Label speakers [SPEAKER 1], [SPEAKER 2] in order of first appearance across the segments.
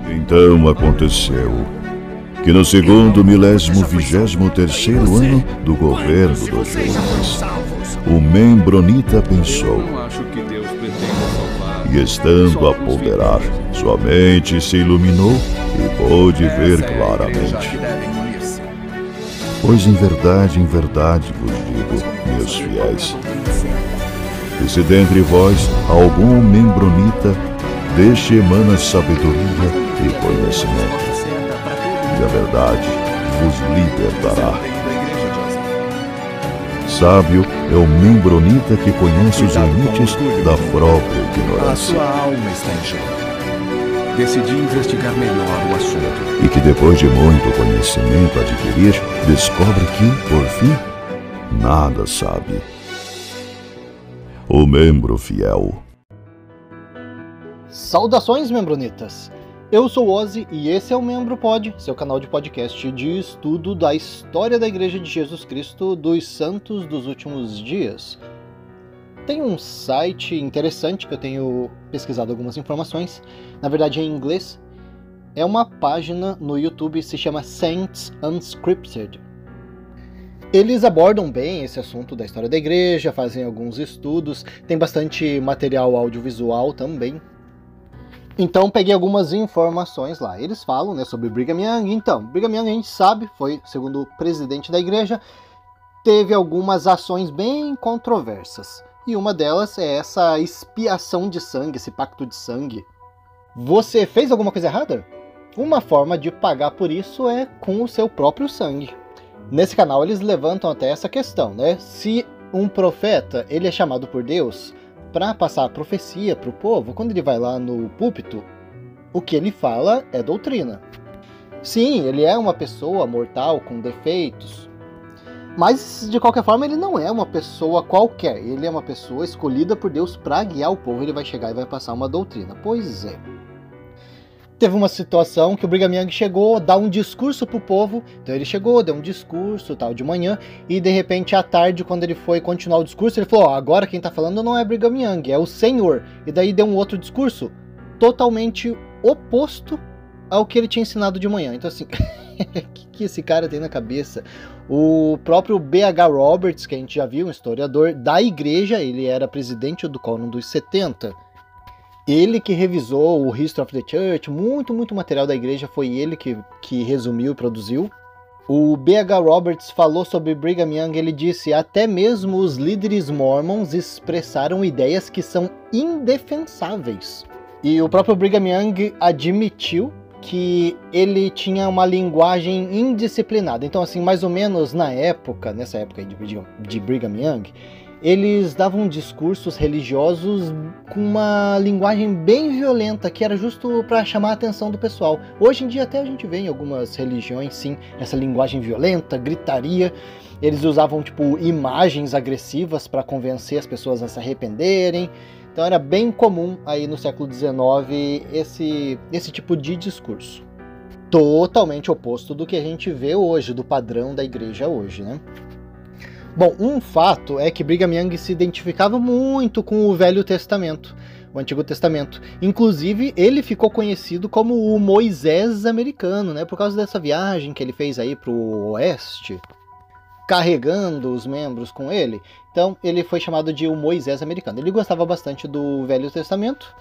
[SPEAKER 1] Então aconteceu que no segundo 1023º ano do governo do Jonas, o Membronita pensou, e estando a ponderar, sua mente se iluminou e pôde ver claramente. Pois em verdade vos digo, meus fiéis, que se dentre vós algum membronita, deste emana sabedoria e conhecimento, e a verdade vos libertará. Sábio é o membronita que conhece os limites da própria ignorância.
[SPEAKER 2] A sua alma está em jogo. Decidi investigar melhor o assunto.
[SPEAKER 1] E que depois de muito conhecimento adquirir, descobre que, por fim, nada sabe. O membro fiel.
[SPEAKER 3] Saudações, membronitas! Eu sou o Ozzy e esse é o Membro Pod, seu canal de podcast de estudo da história da Igreja de Jesus Cristo dos Santos dos Últimos Dias. Tem um site interessante que eu tenho pesquisado algumas informações, na verdade é em inglês. É uma página no YouTube, se chama Saints Unscripted. Eles abordam bem esse assunto da história da igreja, fazem alguns estudos, tem bastante material audiovisual também. Então peguei algumas informações lá. Eles falam, né, sobre Brigham Young. Então, Brigham Young a gente sabe, foi, segundo o presidente da igreja, teve algumas ações bem controversas. E uma delas é essa expiação de sangue, esse pacto de sangue. Você fez alguma coisa errada? Uma forma de pagar por isso é com o seu próprio sangue. Nesse canal eles levantam até essa questão, né? Se um profeta ele é chamado por Deus para passar a profecia para o povo, quando ele vai lá no púlpito, o que ele fala é doutrina. Sim, ele é uma pessoa mortal, com defeitos, mas de qualquer forma ele não é uma pessoa qualquer, ele é uma pessoa escolhida por Deus para guiar o povo, ele vai chegar e vai passar uma doutrina. Pois é. Teve uma situação que o Brigham Young chegou a dar um discurso pro povo, então ele chegou, deu um discurso tal de manhã, e de repente à tarde, quando ele foi continuar o discurso, ele falou, ó, agora quem tá falando não é Brigham Young, é o Senhor, e daí deu um outro discurso totalmente oposto ao que ele tinha ensinado de manhã. Então assim, o que esse cara tem na cabeça? O próprio B.H. Roberts, que a gente já viu, um historiador da igreja, ele era presidente do Quórum dos 70, ele que revisou o History of the Church, muito material da igreja foi ele que resumiu e produziu. O B.H. Roberts falou sobre Brigham Young, ele disse, até mesmo os líderes mormons expressaram ideias que são indefensáveis. E o próprio Brigham Young admitiu que ele tinha uma linguagem indisciplinada. Então assim, mais ou menos nessa época de Brigham Young, eles davam discursos religiosos com uma linguagem bem violenta, que era justo para chamar a atenção do pessoal. Hoje em dia até a gente vê em algumas religiões, sim, essa linguagem violenta, gritaria. Eles usavam, tipo, imagens agressivas para convencer as pessoas a se arrependerem. Então era bem comum aí no século XIX esse tipo de discurso. Totalmente oposto do que a gente vê hoje, do padrão da igreja hoje, né? Bom, um fato é que Brigham Young se identificava muito com o Velho Testamento, o Antigo Testamento. Inclusive, ele ficou conhecido como o Moisés americano, né? Por causa dessa viagem que ele fez aí para o oeste, carregando os membros com ele. Então, ele foi chamado de o Moisés americano. Ele gostava bastante do Velho Testamento.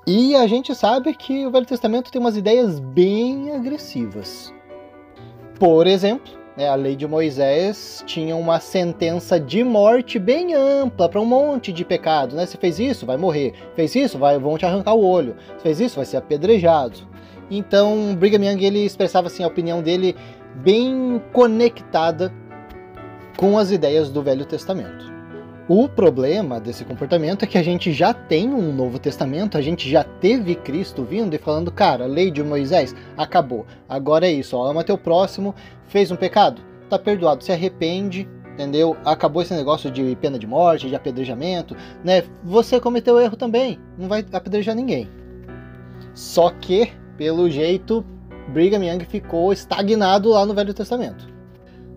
[SPEAKER 3] E a gente sabe que o Velho Testamento tem umas ideias bem agressivas. Por exemplo, a lei de Moisés tinha uma sentença de morte bem ampla para um monte de pecados, né? Se fez isso, vai morrer. Fez isso, vão te arrancar o olho. Se fez isso, vai ser apedrejado. Então, Brigham Young, ele expressava assim, a opinião dele bem conectada com as ideias do Velho Testamento. O problema desse comportamento é que a gente já tem um Novo Testamento, a gente já teve Cristo vindo e falando, cara, a lei de Moisés acabou, agora é isso, ó, ama teu próximo, fez um pecado, tá perdoado, se arrepende, entendeu? Acabou esse negócio de pena de morte, de apedrejamento, né? Você cometeu erro também, não vai apedrejar ninguém. Só que, pelo jeito, Brigham Young ficou estagnado lá no Velho Testamento.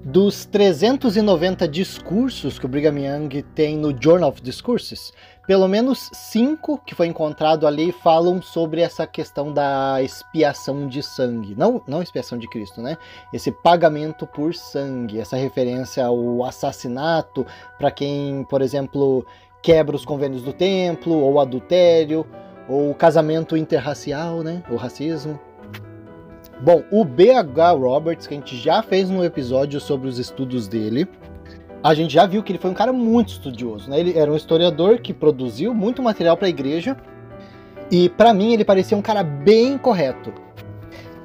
[SPEAKER 3] Dos 390 discursos que o Brigham Young tem no Journal of Discourses, Pelo menos 5 que foi encontrado ali falam sobre essa questão da expiação de sangue. Não expiação de Cristo, né? Esse pagamento por sangue, essa referência ao assassinato, para quem, por exemplo, quebra os convênios do templo, ou adultério, ou casamento interracial, né? O racismo. Bom, o B.H. Roberts, que a gente já fez um episódio sobre os estudos dele, a gente já viu que ele foi um cara muito estudioso, né? Ele era um historiador que produziu muito material para a igreja e, para mim, ele parecia um cara bem correto.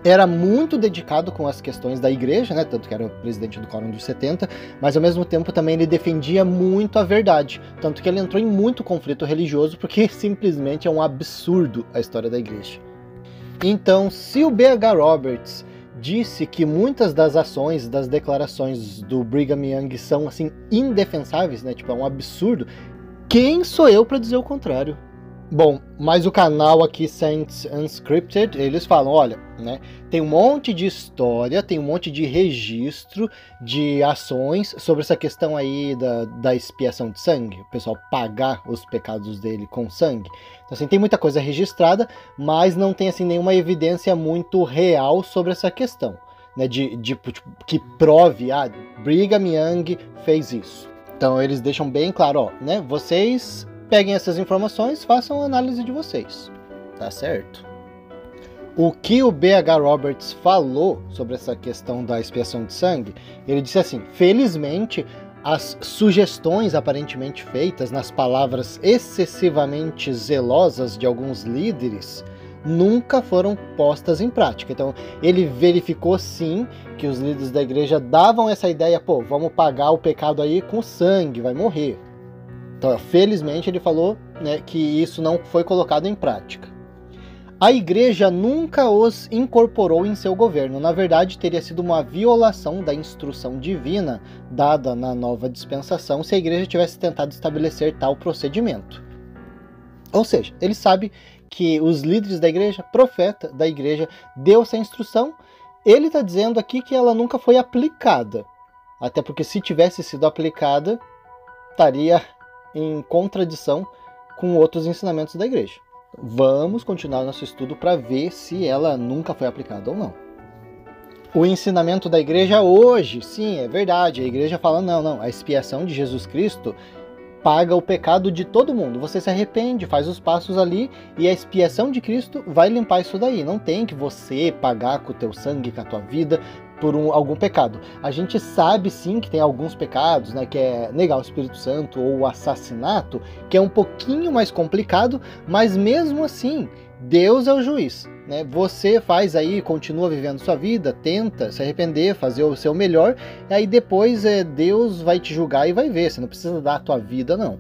[SPEAKER 3] Era muito dedicado com as questões da igreja, né? Tanto que era o presidente do Quórum dos 70, mas ao mesmo tempo também ele defendia muito a verdade. Tanto que ele entrou em muito conflito religioso porque simplesmente é um absurdo a história da igreja. Então, se o B.H. Roberts disse que muitas das ações, das declarações do Brigham Young são, assim, indefensáveis, né? Tipo, é um absurdo. Quem sou eu para dizer o contrário? Bom, mas o canal aqui, Saints Unscripted, eles falam, olha, né? Tem um monte de história, tem um monte de registro de ações sobre essa questão aí da expiação de sangue, o pessoal pagar os pecados dele com sangue. Então, assim, tem muita coisa registrada, mas não tem, assim, nenhuma evidência muito real sobre essa questão, né? Tipo, que prove, Brigham Young fez isso. Então, eles deixam bem claro, ó, né? Vocês peguem essas informações, façam a análise de vocês, tá certo? O que o B.H. Roberts falou sobre essa questão da expiação de sangue, ele disse assim, felizmente, as sugestões aparentemente feitas nas palavras excessivamente zelosas de alguns líderes nunca foram postas em prática. Então, ele verificou sim que os líderes da igreja davam essa ideia, pô, vamos pagar o pecado aí com sangue, vai morrer. Então, felizmente, ele falou, né, que isso não foi colocado em prática. A igreja nunca os incorporou em seu governo. Na verdade, teria sido uma violação da instrução divina dada na nova dispensação se a igreja tivesse tentado estabelecer tal procedimento. Ou seja, ele sabe que os líderes da igreja, profeta da igreja, deu essa instrução. Ele está dizendo aqui que ela nunca foi aplicada. Até porque se tivesse sido aplicada, estaria em contradição com outros ensinamentos da igreja. Vamos continuar nosso estudo para ver se ela nunca foi aplicada ou não. O ensinamento da igreja hoje, sim, é verdade, a igreja fala, não, a expiação de Jesus Cristo paga o pecado de todo mundo. Você se arrepende, faz os passos ali e a expiação de Cristo vai limpar isso daí. Não tem que você pagar com o teu sangue, com a tua vida, por algum pecado. A gente sabe sim que tem alguns pecados, né, que é negar o Espírito Santo ou o assassinato, que é um pouquinho mais complicado, mas mesmo assim, Deus é o juiz, né? Você faz aí, continua vivendo sua vida, tenta se arrepender, fazer o seu melhor, e aí depois Deus vai te julgar e vai ver, você não precisa dar a tua vida, não.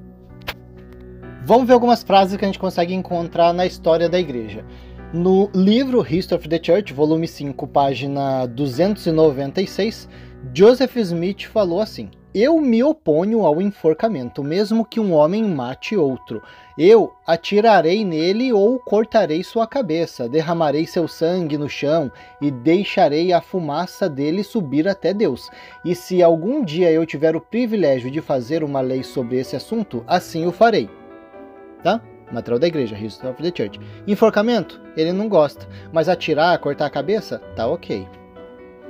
[SPEAKER 3] Vamos ver algumas frases que a gente consegue encontrar na história da igreja. No livro History of the Church, volume 5, página 296, Joseph Smith falou assim: eu me oponho ao enforcamento, mesmo que um homem mate outro. Eu atirarei nele ou cortarei sua cabeça, derramarei seu sangue no chão e deixarei a fumaça dele subir até Deus. E se algum dia eu tiver o privilégio de fazer uma lei sobre esse assunto, assim o farei. Tá? Material da igreja, History of the Church. Enforcamento? Ele não gosta. Mas atirar, cortar a cabeça? Tá ok.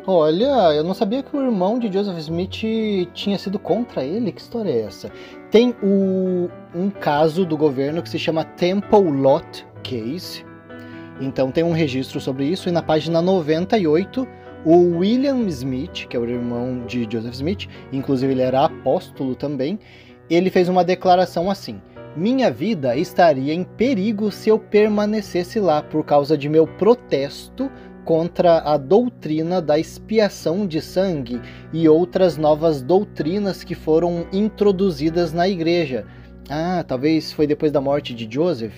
[SPEAKER 3] Olha, eu não sabia que o irmão de Joseph Smith tinha sido contra ele. Que história é essa? Tem um caso do governo que se chama Temple Lot Case. Então tem um registro sobre isso. E na página 98, o William Smith, que é o irmão de Joseph Smith, inclusive ele era apóstolo também, ele fez uma declaração assim: minha vida estaria em perigo se eu permanecesse lá por causa de meu protesto contra a doutrina da expiação de sangue e outras novas doutrinas que foram introduzidas na igreja. Talvez foi depois da morte de Joseph.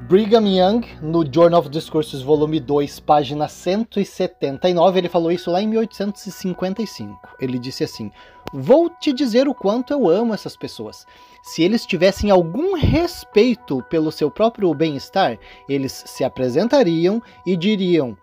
[SPEAKER 3] Brigham Young, no Journal of Discourses, volume 2, página 179, ele falou isso lá em 1855. Ele disse assim: vou te dizer o quanto eu amo essas pessoas. Se eles tivessem algum respeito pelo seu próprio bem-estar, eles se apresentariam e diriam: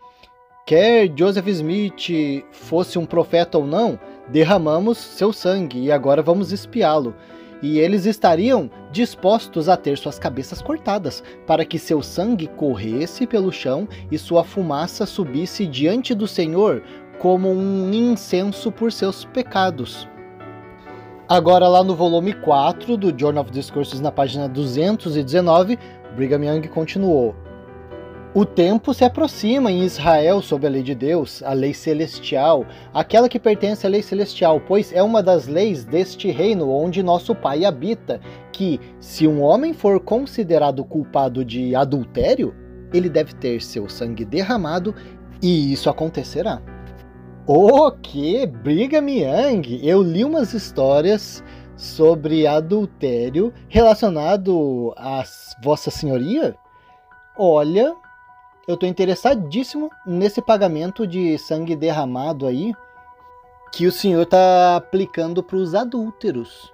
[SPEAKER 3] quer Joseph Smith fosse um profeta ou não, derramamos seu sangue e agora vamos espiá-lo. e eles estariam dispostos a ter suas cabeças cortadas, para que seu sangue corresse pelo chão e sua fumaça subisse diante do Senhor como um incenso por seus pecados. Agora, lá no volume 4 do Journal of Discourses, na página 219, Brigham Young continuou: o tempo se aproxima em Israel sob a lei de Deus, a lei celestial, aquela que pertence à lei celestial, pois é uma das leis deste reino onde nosso Pai habita, que, se um homem for considerado culpado de adultério, ele deve ter seu sangue derramado, e isso acontecerá. O que? Brigham Young? Eu li umas histórias sobre adultério relacionado a Vossa Senhoria? Olha, eu tô interessadíssimo nesse pagamento de sangue derramado aí que o senhor tá aplicando para os adúlteros.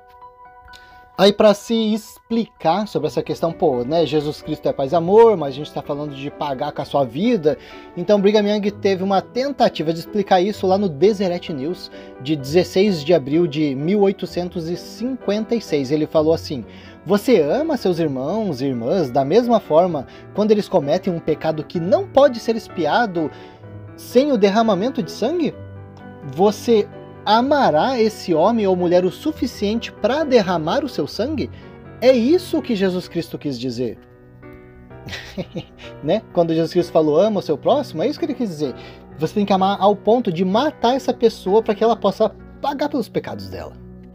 [SPEAKER 3] Aí, para se explicar sobre essa questão, pô, né, Jesus Cristo é paz e amor, mas a gente está falando de pagar com a sua vida. Então, Brigham Young teve uma tentativa de explicar isso lá no Deseret News, de 16 de abril de 1856. Ele falou assim: você ama seus irmãos e irmãs da mesma forma quando eles cometem um pecado que não pode ser expiado sem o derramamento de sangue? Você amará esse homem ou mulher o suficiente para derramar o seu sangue? É isso que Jesus Cristo quis dizer. Né? Quando Jesus Cristo falou ama o seu próximo, é isso que ele quis dizer. Você tem que amar ao ponto de matar essa pessoa para que ela possa pagar pelos pecados dela.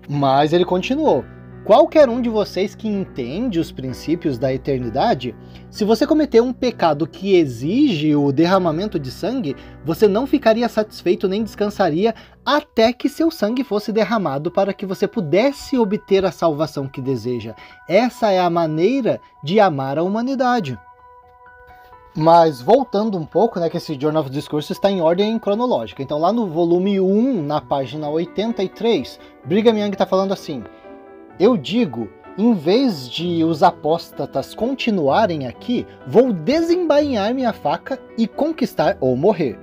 [SPEAKER 3] Mas ele continuou: qualquer um de vocês que entende os princípios da eternidade, se você cometer um pecado que exige o derramamento de sangue, você não ficaria satisfeito nem descansaria até que seu sangue fosse derramado para que você pudesse obter a salvação que deseja. Essa é a maneira de amar a humanidade. Mas voltando um pouco, né, que esse Journal of Discourse está em ordem cronológica. Então lá no volume 1, na página 83, Brigham Young está falando assim: eu digo, em vez de os apóstatas continuarem aqui, vou desembainhar minha faca e conquistar ou morrer.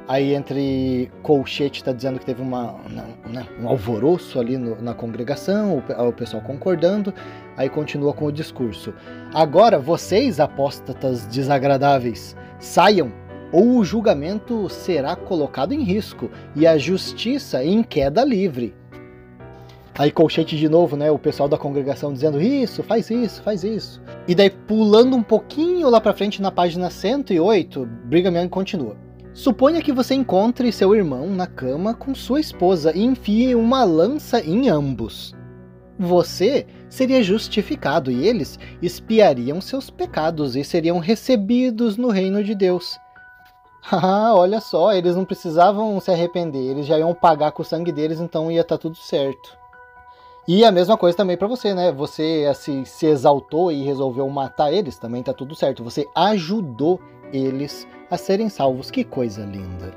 [SPEAKER 3] Aí entre colchete está dizendo que teve um alvoroço ali na congregação, o pessoal concordando. Aí continua com o discurso: agora vocês, apóstatas desagradáveis, saiam, ou o julgamento será colocado em risco e a justiça em queda livre. Aí colchete de novo, né, o pessoal da congregação dizendo isso, faz isso, faz isso. E daí pulando um pouquinho lá pra frente na página 108, Brigham Young continua: suponha que você encontre seu irmão na cama com sua esposa e enfie uma lança em ambos. Você seria justificado e eles expiariam seus pecados e seriam recebidos no reino de Deus. Ah, olha só, eles não precisavam se arrepender, eles já iam pagar com o sangue deles, então ia estar tudo certo. E a mesma coisa também para você, né? Você assim, se exaltou e resolveu matar eles, também tá tudo certo. Você ajudou eles a serem salvos. Que coisa linda.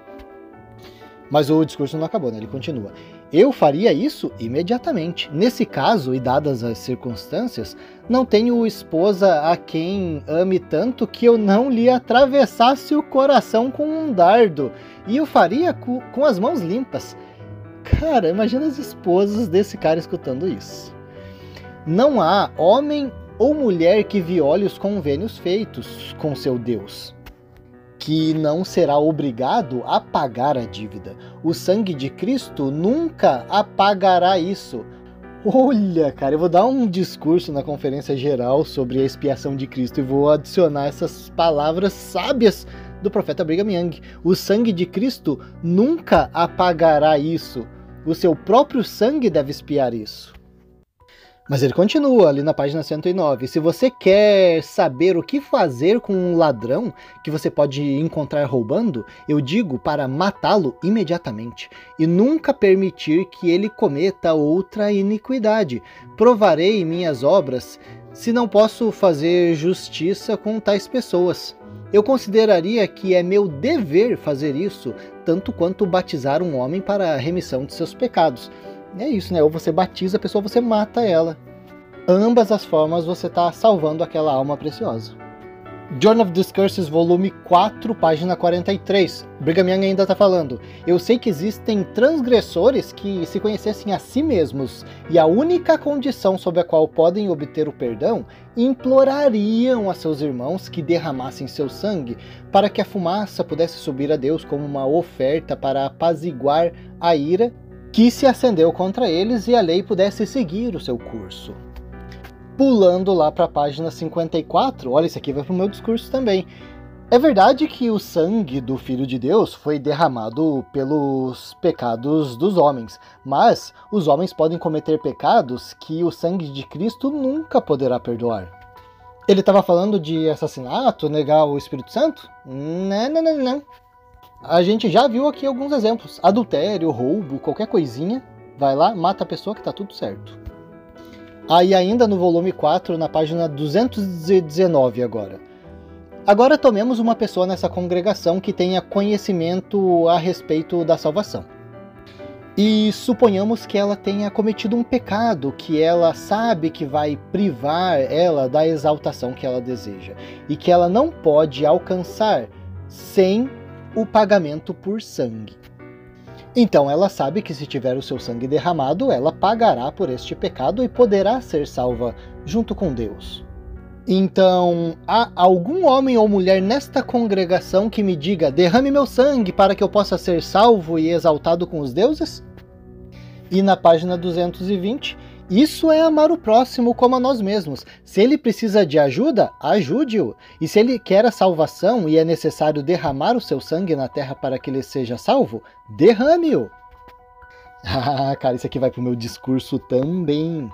[SPEAKER 3] Mas o discurso não acabou, né? Ele continua: eu faria isso imediatamente. Nesse caso, e dadas as circunstâncias, não tenho esposa a quem ame tanto que eu não lhe atravessasse o coração com um dardo. E eu faria com as mãos limpas. Cara, imagina as esposas desse cara escutando isso. Não há homem ou mulher que viole os convênios feitos com seu Deus, que não será obrigado a pagar a dívida. O sangue de Cristo nunca apagará isso. Olha, cara, eu vou dar um discurso na conferência geral sobre a expiação de Cristo e vou adicionar essas palavras sábias do profeta Brigham Young. O sangue de Cristo nunca apagará isso. O seu próprio sangue deve expiar isso. Mas ele continua ali na página 109. Se você quer saber o que fazer com um ladrão que você pode encontrar roubando, eu digo para matá-lo imediatamente e nunca permitir que ele cometa outra iniquidade. Provarei minhas obras se não posso fazer justiça com tais pessoas. Eu consideraria que é meu dever fazer isso, tanto quanto batizar um homem para a remissão de seus pecados. É isso, né? Ou você batiza a pessoa, ou você mata ela. Ambas as formas você está salvando aquela alma preciosa. Journal of Discourses, volume 4, página 43. Brigham Young ainda está falando: eu sei que existem transgressores que, se conhecessem a si mesmos e a única condição sob a qual podem obter o perdão, implorariam a seus irmãos que derramassem seu sangue para que a fumaça pudesse subir a Deus como uma oferta para apaziguar a ira que se acendeu contra eles e a lei pudesse seguir o seu curso. Pulando lá para a página 54, olha, isso aqui vai para o meu discurso também. É verdade que o sangue do Filho de Deus foi derramado pelos pecados dos homens, mas os homens podem cometer pecados que o sangue de Cristo nunca poderá perdoar. Ele estava falando de assassinato, negar o Espírito Santo? Não. A gente já viu aqui alguns exemplos. Adultério, roubo, qualquer coisinha, vai lá, mata a pessoa que está tudo certo. Aí ainda no volume 4, na página 219 agora. Agora tomemos uma pessoa nessa congregação que tenha conhecimento a respeito da salvação. E suponhamos que ela tenha cometido um pecado que ela sabe que vai privar ela da exaltação que ela deseja. E que ela não pode alcançar sem o pagamento por sangue. Então ela sabe que se tiver o seu sangue derramado, ela pagará por este pecado e poderá ser salva junto com Deus. Então, há algum homem ou mulher nesta congregação que me diga: derrame meu sangue para que eu possa ser salvo e exaltado com os deuses? E na página 220, isso é amar o próximo como a nós mesmos. Se ele precisa de ajuda, ajude-o. E se ele quer a salvação e é necessário derramar o seu sangue na terra para que ele seja salvo, derrame-o. Ah, cara, isso aqui vai pro meu discurso também.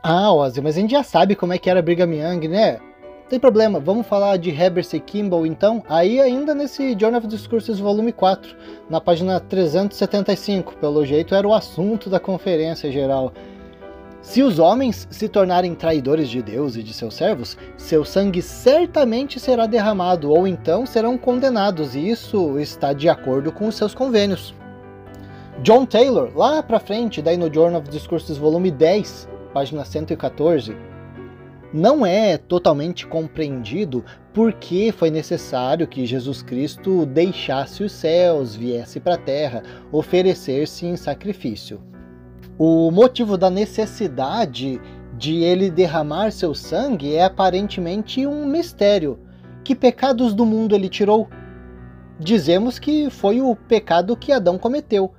[SPEAKER 3] Ah, Ozzy, mas a gente já sabe como é que era Brigham Young, né? Não tem problema, vamos falar de Heber C. Kimball então, aí ainda nesse Journal of Discourses volume 4, na página 375, pelo jeito era o assunto da conferência geral. Se os homens se tornarem traidores de Deus e de seus servos, seu sangue certamente será derramado, ou então serão condenados, e isso está de acordo com os seus convênios. John Taylor, lá pra frente, daí no Journal of Discourses volume 10, página 114, não é totalmente compreendido por que foi necessário que Jesus Cristo deixasse os céus, viesse para a terra, oferecer-se em sacrifício. O motivo da necessidade de ele derramar seu sangue é aparentemente um mistério. Que pecados do mundo ele tirou? Dizemos que foi o pecado que Adão cometeu.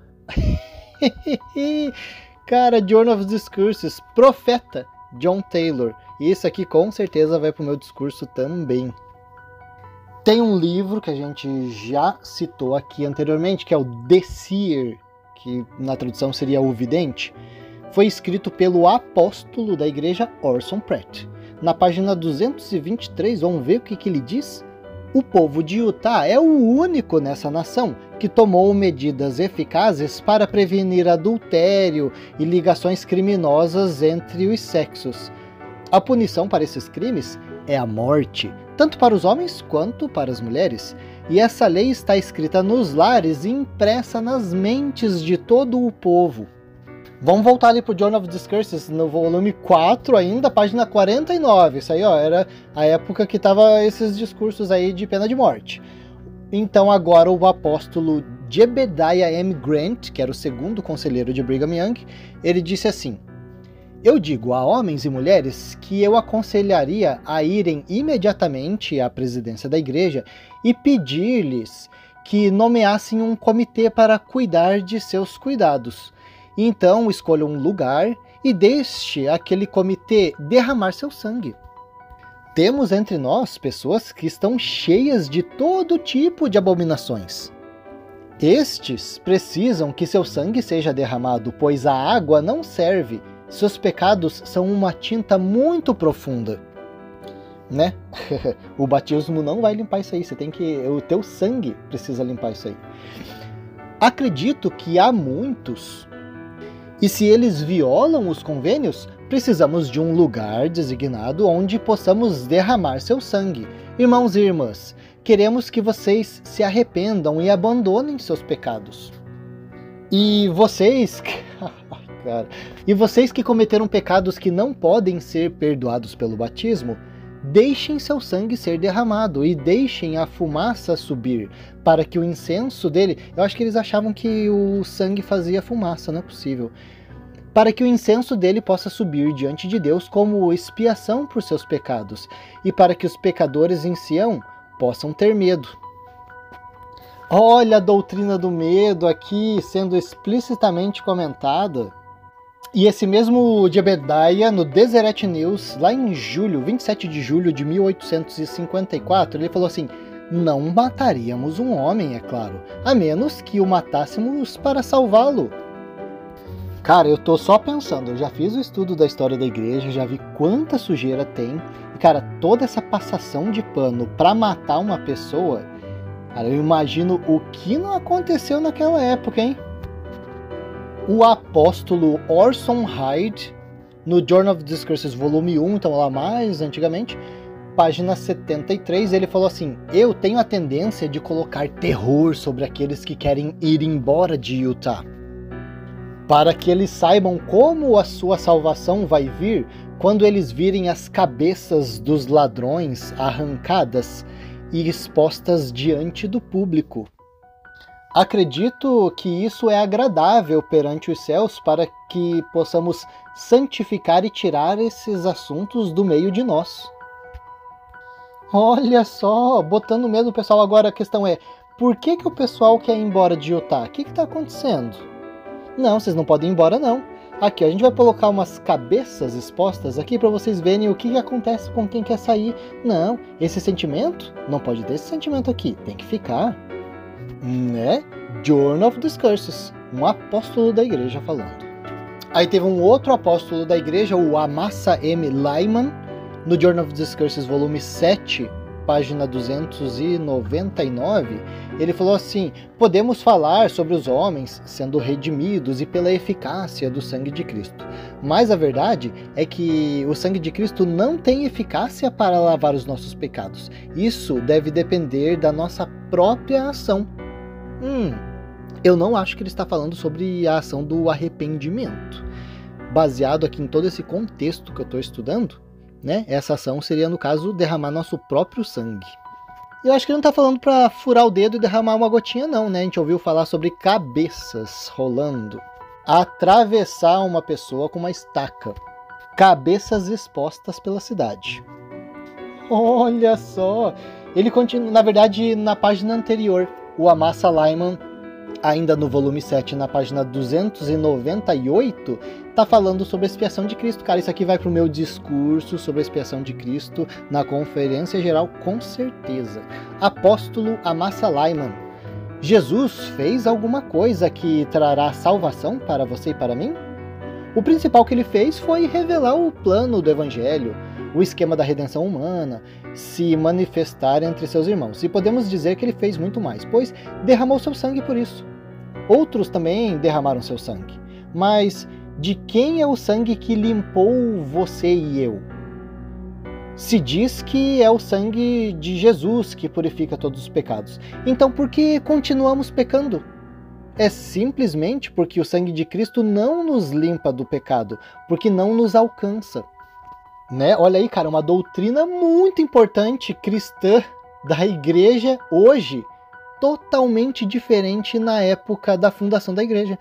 [SPEAKER 3] Cara, Journal of Discourses, profeta John Taylor. E isso aqui com certeza vai para o meu discurso também. Tem um livro que a gente já citou aqui anteriormente, que é o The Seer, que na tradução seria o vidente. Foi escrito pelo apóstolo da igreja Orson Pratt. Na página 223, vamos ver o que ele diz? O povo de Utah é o único nessa nação que tomou medidas eficazes para prevenir adultério e ligações criminosas entre os sexos. A punição para esses crimes é a morte, tanto para os homens quanto para as mulheres. E essa lei está escrita nos lares e impressa nas mentes de todo o povo. Vamos voltar ali para o Journal of Discourses, no volume 4 ainda, página 49. Isso aí, ó, era a época que tava esses discursos aí de pena de morte. Então agora o apóstolo Jebediah M. Grant, que era o segundo conselheiro de Brigham Young, ele disse assim: eu digo a homens e mulheres que eu aconselharia a irem imediatamente à presidência da igreja e pedir-lhes que nomeassem um comitê para cuidar de seus cuidados. Então escolha um lugar e deixe aquele comitê derramar seu sangue. Temos entre nós pessoas que estão cheias de todo tipo de abominações. Estes precisam que seu sangue seja derramado, pois a água não serve. Seus pecados são uma tinta muito profunda, né? O batismo não vai limpar isso aí, o teu sangue precisa limpar isso aí. Acredito que há muitos, e se eles violam os convênios, precisamos de um lugar designado onde possamos derramar seu sangue. Irmãos e irmãs, queremos que vocês se arrependam e abandonem seus pecados. E vocês... Cara. E vocês que cometeram pecados que não podem ser perdoados pelo batismo, deixem seu sangue ser derramado e deixem a fumaça subir, para que o incenso dele... Eu acho que eles achavam que o sangue fazia fumaça, não é possível. Para que o incenso dele possa subir diante de Deus como expiação por seus pecados, e para que os pecadores em Sião possam ter medo. Olha a doutrina do medo aqui sendo explicitamente comentada. E esse mesmo Jebediah, no Deseret News, lá em 27 de julho de 1854, ele falou assim: não mataríamos um homem, é claro, a menos que o matássemos para salvá-lo. Cara, eu tô só pensando, eu já fiz o estudo da história da igreja, já vi quanta sujeira tem, e cara, toda essa passação de pano pra matar uma pessoa, cara, eu imagino o que não aconteceu naquela época, hein? O apóstolo Orson Hyde, no Journal of Discourses, volume 1, então lá mais antigamente, página 73, ele falou assim: eu tenho a tendência de colocar terror sobre aqueles que querem ir embora de Utah, para que eles saibam como a sua salvação vai vir quando eles virem as cabeças dos ladrões arrancadas e expostas diante do público. Acredito que isso é agradável perante os céus para que possamos santificar e tirar esses assuntos do meio de nós. Olha só, botando medo no pessoal. Agora a questão é, por que o pessoal quer ir embora de Utah? O que está acontecendo? Não, vocês não podem ir embora não. Aqui, a gente vai colocar umas cabeças expostas aqui para vocês verem o que acontece com quem quer sair. Não, esse sentimento, não pode ter esse sentimento aqui, tem que ficar. Né? Journal of Discourses, um apóstolo da igreja falando. Aí teve um outro apóstolo da igreja, o Amasa M. Lyman, no Journal of Discourses, volume 7, página 299, ele falou assim: podemos falar sobre os homens sendo redimidos e pela eficácia do sangue de Cristo, mas a verdade é que o sangue de Cristo não tem eficácia para lavar os nossos pecados. Isso deve depender da nossa própria ação. Eu não acho que ele está falando sobre a ação do arrependimento. Baseado aqui em todo esse contexto que eu estou estudando, né? Essa ação seria, no caso, derramar nosso próprio sangue. Eu acho que ele não está falando para furar o dedo e derramar uma gotinha não, né? A gente ouviu falar sobre cabeças rolando. Atravessar uma pessoa com uma estaca. Cabeças expostas pela cidade. Olha só! Ele continua, na verdade, na página anterior, o Amasa Lyman, ainda no volume 7, na página 298, tá falando sobre a expiação de Cristo. Cara, isso aqui vai pro meu discurso sobre a expiação de Cristo na conferência geral, com certeza. Apóstolo Amasa Lyman: Jesus fez alguma coisa que trará salvação para você e para mim? O principal que ele fez foi revelar o plano do evangelho, o esquema da redenção humana, se manifestar entre seus irmãos. E podemos dizer que ele fez muito mais, pois derramou seu sangue por isso. Outros também derramaram seu sangue. Mas de quem é o sangue que limpou você e eu? Se diz que é o sangue de Jesus que purifica todos os pecados. Então por que continuamos pecando? É simplesmente porque o sangue de Cristo não nos limpa do pecado, porque não nos alcança. Né? Olha aí, cara, uma doutrina muito importante cristã da igreja hoje, totalmente diferente na época da fundação da igreja.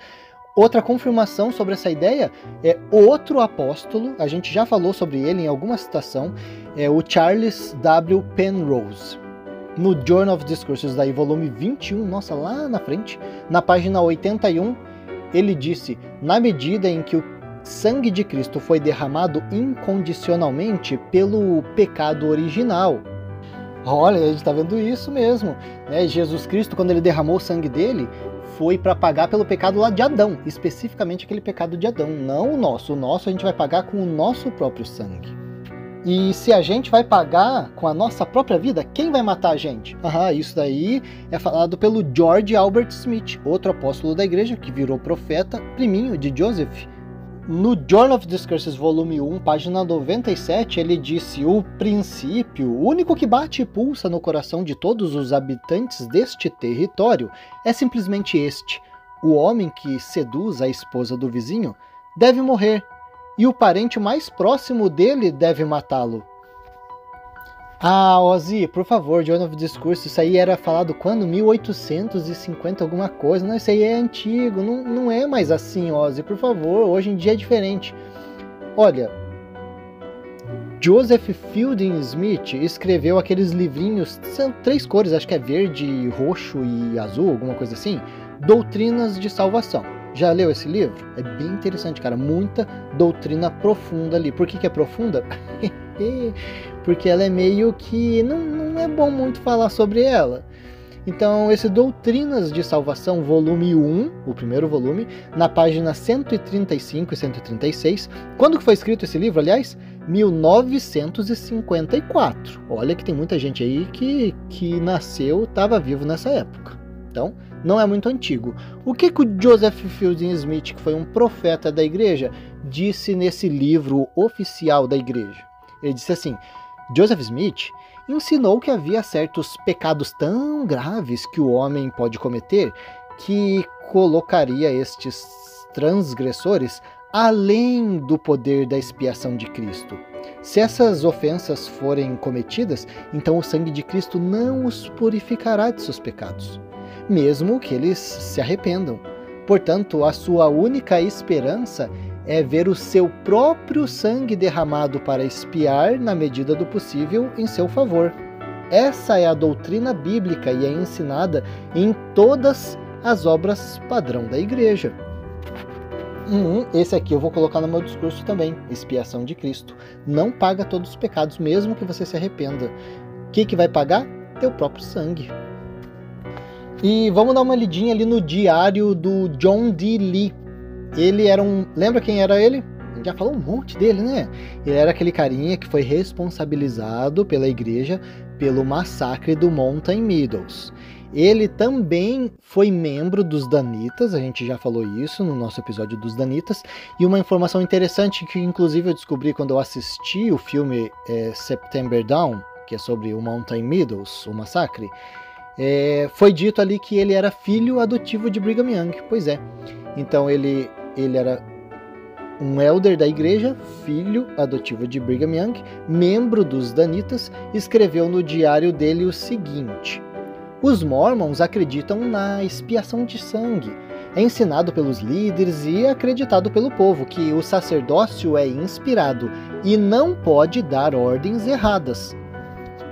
[SPEAKER 3] Outra confirmação sobre essa ideia é outro apóstolo, a gente já falou sobre ele em alguma citação, é o Charles W. Penrose. No Journal of Discourses, daí, volume 21, nossa, lá na frente, na página 81, ele disse: na medida em que o sangue de Cristo foi derramado incondicionalmente pelo pecado original. Olha, a gente está vendo isso mesmo, né? Jesus Cristo, quando ele derramou o sangue dele, foi para pagar pelo pecado lá de Adão, especificamente aquele pecado de Adão, não o nosso. O nosso a gente vai pagar com o nosso próprio sangue. E se a gente vai pagar com a nossa própria vida, quem vai matar a gente? Isso daí é falado pelo George Albert Smith, outro apóstolo da igreja que virou profeta, priminho de Joseph. No Journal of Discourses, volume 1, página 97, ele disse: o princípio, o único que bate e pulsa no coração de todos os habitantes deste território, é simplesmente este: o homem que seduz a esposa do vizinho deve morrer, e o parente mais próximo dele deve matá-lo. Ah, Ozzy, por favor, Journal of Discourse, isso aí era falado quando? 1850 alguma coisa, não, isso aí é antigo, não é mais assim, Ozzy, por favor, hoje em dia é diferente. Olha, Joseph Fielding Smith escreveu aqueles livrinhos, são 3 cores, acho que é verde, roxo e azul, alguma coisa assim, Doutrinas de Salvação. Já leu esse livro? É bem interessante, cara, muita doutrina profunda ali. Por que é profunda? Porque ela é meio que não é bom muito falar sobre ela. Então, esse Doutrinas de Salvação, volume 1, o primeiro volume, na página 135 e 136. Quando que foi escrito esse livro, aliás? 1954. Olha que tem muita gente aí que nasceu, estava vivo nessa época. Então, não é muito antigo. O que o Joseph Fielding Smith, que foi um profeta da igreja, disse nesse livro oficial da igreja? Ele disse assim: Joseph Smith ensinou que havia certos pecados tão graves que o homem pode cometer que colocaria estes transgressores além do poder da expiação de Cristo. Se essas ofensas forem cometidas, então o sangue de Cristo não os purificará de seus pecados, mesmo que eles se arrependam. Portanto, a sua única esperança é ver o seu próprio sangue derramado para expiar, na medida do possível, em seu favor. Essa é a doutrina bíblica e é ensinada em todas as obras padrão da igreja. Esse aqui eu vou colocar no meu discurso também. Expiação de Cristo. Não paga todos os pecados, mesmo que você se arrependa. O que vai pagar? Teu próprio sangue. E vamos dar uma lidinha ali no diário do John D. Lee. Ele era Lembra quem era ele? A gente já falou um monte dele, né? Ele era aquele carinha que foi responsabilizado pela igreja pelo massacre do Mountain Meadows. Ele também foi membro dos Danitas, a gente já falou isso no nosso episódio dos Danitas, e uma informação interessante que inclusive eu descobri quando eu assisti o filme September Dawn, que é sobre o Mountain Meadows, o massacre, foi dito ali que ele era filho adotivo de Brigham Young. Pois é, então ele era um elder da igreja, filho adotivo de Brigham Young, membro dos Danitas, escreveu no diário dele o seguinte: os Mormons acreditam na expiação de sangue. É ensinado pelos líderes e acreditado pelo povo que o sacerdócio é inspirado e não pode dar ordens erradas.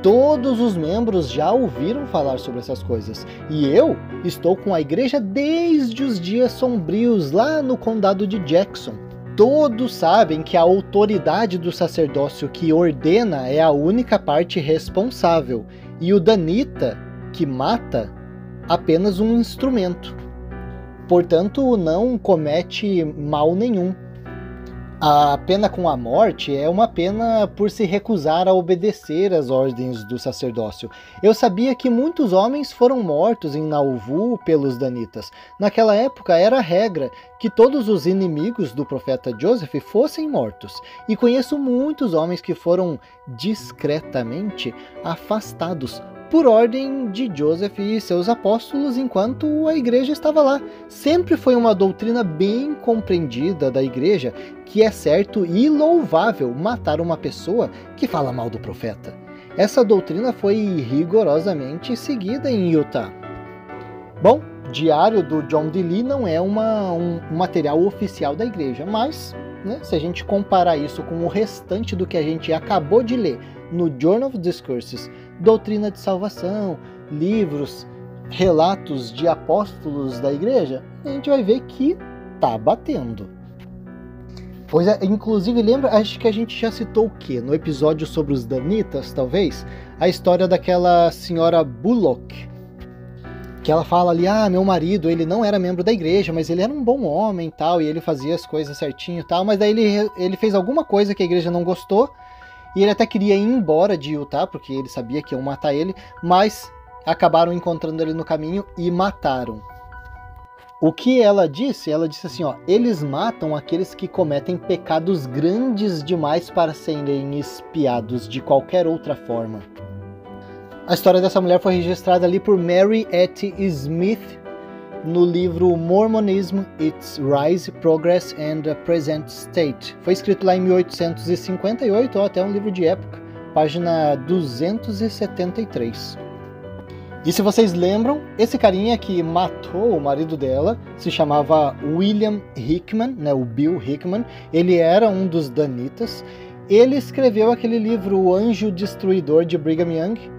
[SPEAKER 3] Todos os membros já ouviram falar sobre essas coisas, e eu estou com a igreja desde os dias sombrios lá no condado de Jackson. Todos sabem que a autoridade do sacerdócio que ordena é a única parte responsável, e o Danita, que mata, apenas um instrumento. Portanto, não comete mal nenhum. A pena com a morte é uma pena por se recusar a obedecer às ordens do sacerdócio. Eu sabia que muitos homens foram mortos em Nauvoo pelos Danitas. Naquela época era a regra que todos os inimigos do profeta Joseph fossem mortos. E conheço muitos homens que foram discretamente afastados por ordem de Joseph e seus apóstolos enquanto a igreja estava lá. Sempre foi uma doutrina bem compreendida da igreja que é certo e louvável matar uma pessoa que fala mal do profeta. Essa doutrina foi rigorosamente seguida em Utah. Bom, diário do John D. Lee não é um material oficial da igreja, mas se a gente comparar isso com o restante do que a gente acabou de ler no Journal of Discourses, doutrina de salvação, livros, relatos de apóstolos da igreja, a gente vai ver que tá batendo. Pois é, inclusive lembra, acho que a gente já citou o quê? No episódio sobre os Danitas, talvez, a história daquela senhora Bullock, que ela fala ali, meu marido, ele não era membro da igreja, mas ele era um bom homem e tal, e ele fazia as coisas certinho e tal, mas daí ele fez alguma coisa que a igreja não gostou, e ele até queria ir embora de Utah, porque ele sabia que iam matar ele, mas acabaram encontrando ele no caminho e mataram. O que ela disse? Ela disse assim, eles matam aqueles que cometem pecados grandes demais para serem expiados de qualquer outra forma. A história dessa mulher foi registrada ali por Mary Etty Smith no livro Mormonism, Its Rise, Progress and the Present State. Foi escrito lá em 1858, até um livro de época, página 273. E se vocês lembram, esse carinha que matou o marido dela se chamava William Hickman, né, o Bill Hickman. Ele era um dos Danitas. Ele escreveu aquele livro O Anjo Destruidor de Brigham Young.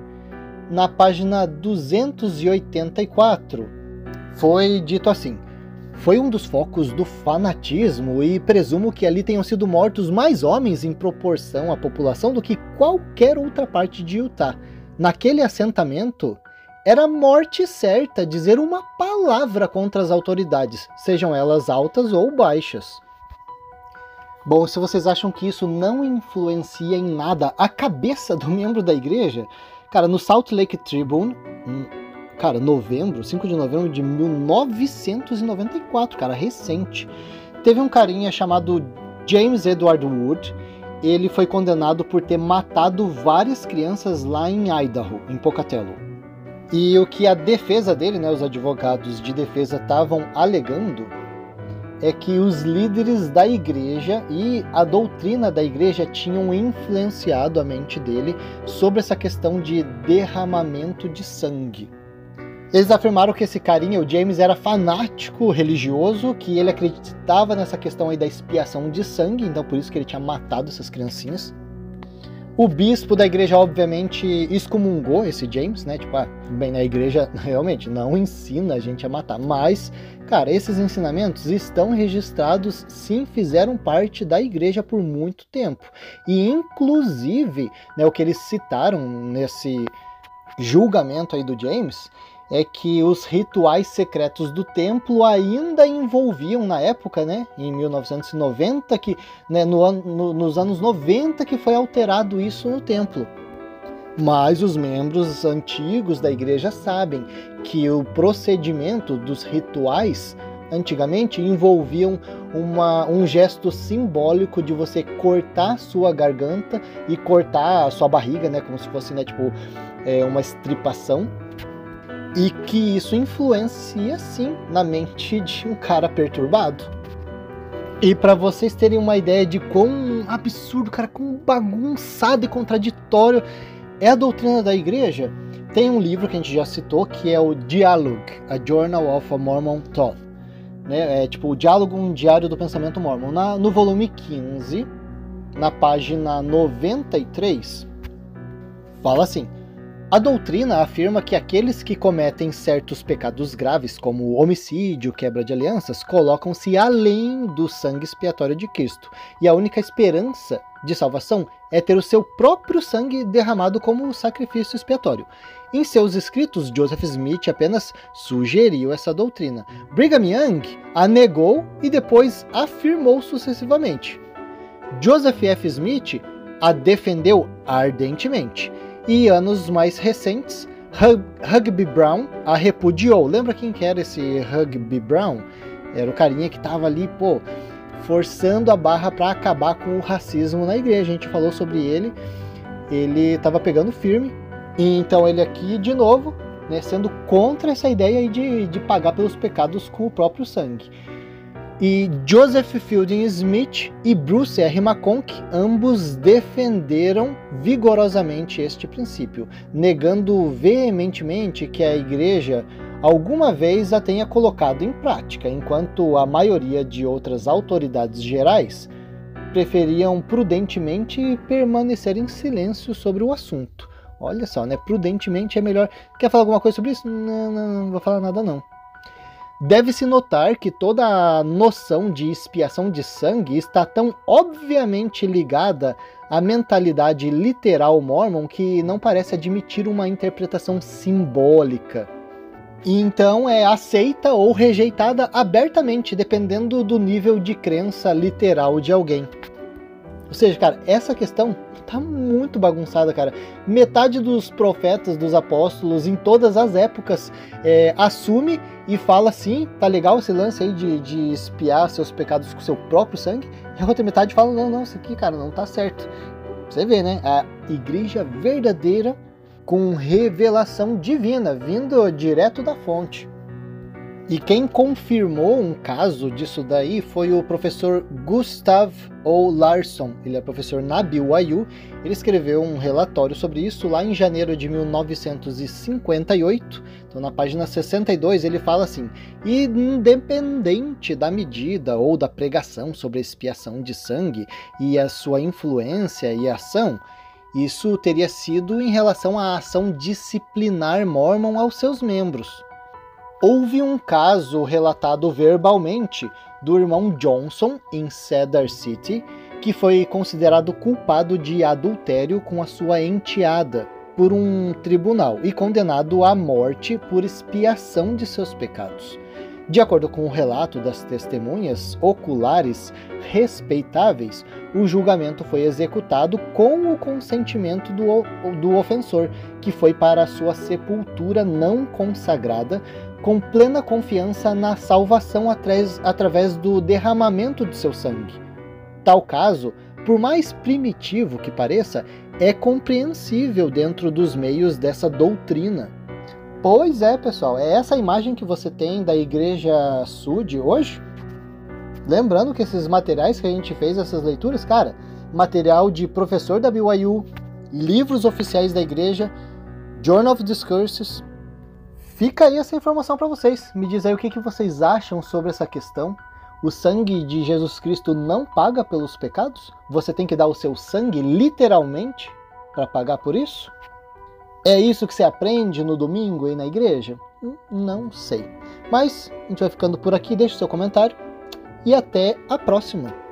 [SPEAKER 3] Na página 284, foi dito assim: foi um dos focos do fanatismo e presumo que ali tenham sido mortos mais homens em proporção à população do que qualquer outra parte de Utah. Naquele assentamento, era morte certa dizer uma palavra contra as autoridades, sejam elas altas ou baixas. Bom, se vocês acham que isso não influencia em nada a cabeça do membro da igreja, cara, no Salt Lake Tribune, 5 de novembro de 1994, cara, recente, teve um carinha chamado James Edward Wood. Ele foi condenado por ter matado várias crianças lá em Idaho, em Pocatello. E o que a defesa dele, né, os advogados de defesa estavam alegando é que os líderes da igreja e a doutrina da igreja tinham influenciado a mente dele sobre essa questão de derramamento de sangue. Eles afirmaram que esse carinha, o James, era fanático religioso, que ele acreditava nessa questão aí da expiação de sangue, então por isso que ele tinha matado essas criancinhas. O bispo da igreja, obviamente, excomungou esse James, né? Tipo, bem, a igreja realmente não ensina a gente a matar. Mas, cara, esses ensinamentos estão registrados, sim, fizeram parte da igreja por muito tempo. E, inclusive, né, o que eles citaram nesse julgamento aí do James é que os rituais secretos do templo ainda envolviam, na época, né, em 1990, que, né, nos anos 90 que foi alterado isso no templo. Mas os membros antigos da igreja sabem que o procedimento dos rituais antigamente envolviam um gesto simbólico de você cortar sua garganta e cortar a sua barriga, né, como se fosse, né, tipo, uma estripação. E que isso influencia, sim, na mente de um cara perturbado. E para vocês terem uma ideia de quão absurdo, cara, quão bagunçado e contraditório é a doutrina da igreja, tem um livro que a gente já citou, que é o Dialogue, A Journal of a Mormon Thought. Né? É tipo o Diálogo, um diário do pensamento mormon. No volume 15, na página 93, fala assim: a doutrina afirma que aqueles que cometem certos pecados graves, como homicídio, quebra de alianças, colocam-se além do sangue expiatório de Cristo. E a única esperança de salvação é ter o seu próprio sangue derramado como sacrifício expiatório. Em seus escritos, Joseph Smith apenas sugeriu essa doutrina. Brigham Young a negou e depois afirmou sucessivamente. Joseph F. Smith a defendeu ardentemente. E anos mais recentes, Hugby Brown a repudiou. Lembra quem que era esse Hugby Brown? Era o carinha que tava ali, forçando a barra para acabar com o racismo na igreja. A gente falou sobre ele, ele tava pegando firme. E então ele aqui, de novo, né, sendo contra essa ideia aí de pagar pelos pecados com o próprio sangue. E Joseph Fielding Smith e Bruce R. McConkie, ambos defenderam vigorosamente este princípio, negando veementemente que a igreja alguma vez a tenha colocado em prática, enquanto a maioria de outras autoridades gerais preferiam prudentemente permanecer em silêncio sobre o assunto. Olha só, né? Prudentemente é melhor. Quer falar alguma coisa sobre isso? Não vou falar nada não. Deve-se notar que toda a noção de expiação de sangue está tão obviamente ligada à mentalidade literal mormon que não parece admitir uma interpretação simbólica. E então é aceita ou rejeitada abertamente, dependendo do nível de crença literal de alguém. Ou seja, cara, essa questão tá muito bagunçada, cara. Metade dos profetas, dos apóstolos, em todas as épocas, assume e fala assim, tá legal esse lance aí de expiar seus pecados com seu próprio sangue. E a outra metade fala, não, isso aqui, cara, não tá certo. Você vê, né? A igreja verdadeira com revelação divina, vindo direto da fonte. E quem confirmou um caso disso daí foi o professor Gustav O. Larsson. Ele é professor na BYU. Ele escreveu um relatório sobre isso lá em janeiro de 1958. Então, na página 62, ele fala assim: independente da medida ou da pregação sobre a expiação de sangue e a sua influência e ação, isso teria sido em relação à ação disciplinar mórmon aos seus membros. Houve um caso relatado verbalmente do irmão Johnson em Cedar City, que foi considerado culpado de adultério com a sua enteada por um tribunal e condenado à morte por expiação de seus pecados. De acordo com o relato das testemunhas oculares respeitáveis, o julgamento foi executado com o consentimento do ofensor, que foi para a sua sepultura não consagrada, com plena confiança na salvação através do derramamento de seu sangue. Tal caso, por mais primitivo que pareça, é compreensível dentro dos meios dessa doutrina. Pois é, pessoal, é essa imagem que você tem da Igreja Sud hoje? Lembrando que esses materiais que a gente fez, essas leituras, cara, material de professor da BYU, livros oficiais da igreja, Journal of Discourses. Fica aí essa informação para vocês. Me diz aí o que vocês acham sobre essa questão. O sangue de Jesus Cristo não paga pelos pecados? Você tem que dar o seu sangue literalmente para pagar por isso? É isso que você aprende no domingo aí na igreja? Não sei. Mas a gente vai ficando por aqui. Deixe seu comentário e até a próxima.